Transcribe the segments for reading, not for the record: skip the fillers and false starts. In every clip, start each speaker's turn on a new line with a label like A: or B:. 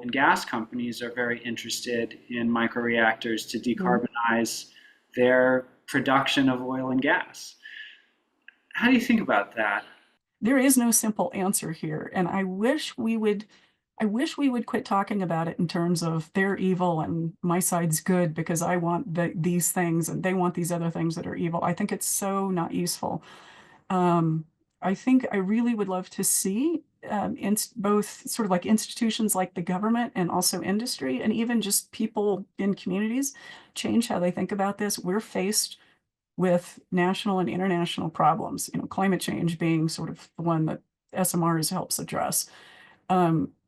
A: oil and gas companies are very interested in microreactors to
B: Mhm.
A: decarbonize their production of oil and gas. How do you think about that?
B: There is no simple answer here, and I wish we would quit talking about it in terms of they're evil and my side's good because I want these things and they want these other things that are evil. I think it's so not useful. Um, I think I really would love to see both sort of like institutions like the government and also industry and even just people in communities change how they think about this. We're faced with national and international problems, climate change being sort of the one that SMRs helps address.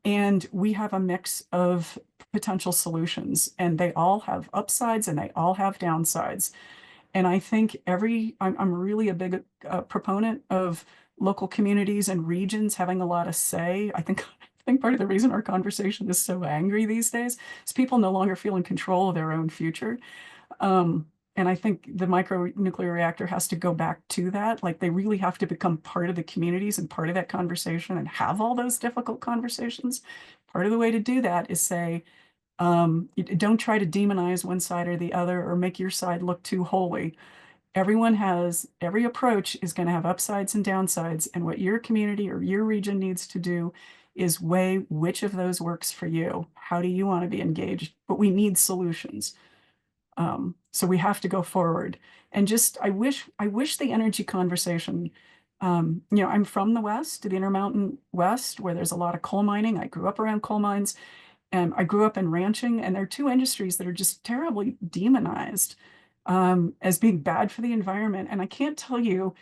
B: And we have a mix of potential solutions, and they all have upsides and they all have downsides. And I think I'm really a big proponent of local communities and regions having a lot of say. I think part of the reason our conversation is so angry these days is people no longer feel in control of their own future. Um, and I think the micro nuclear reactor has to go back to that. Like they really have to become part of the communities and part of that conversation and have all those difficult conversations. Part of the way to do that is say, don't try to demonize one side or the other or make your side look too holy. Every approach is going to have upsides and downsides. And what your community or your region needs to do is weigh which of those works for you. How do you want to be engaged? But we need solutions. So we have to go forward. And just, I wish the energy conversation, I'm from the West, the Intermountain West, where there's a lot of coal mining. I grew up around coal mines and I grew up in ranching, and there are two industries that are just terribly demonized as being bad for the environment. And I can't tell you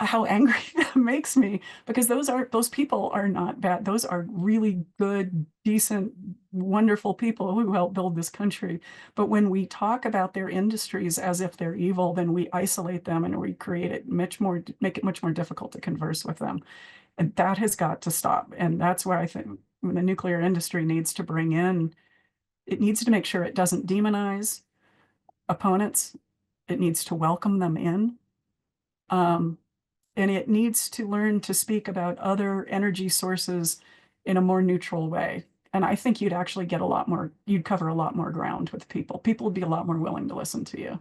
B: how angry that makes me because those people are not bad. Those are really good, decent, wonderful people who help build this country. But when we talk about their industries as if they're evil, then we isolate them and we make it much more difficult to converse with them. And that has got to stop. And that's where I think the nuclear industry needs to bring in, it needs to make sure it doesn't demonize opponents. It needs to welcome them in. Um, and it needs to learn to speak about other energy sources in a more neutral way. And I think you'd cover a lot more ground with people. People would be a lot more willing to listen to you.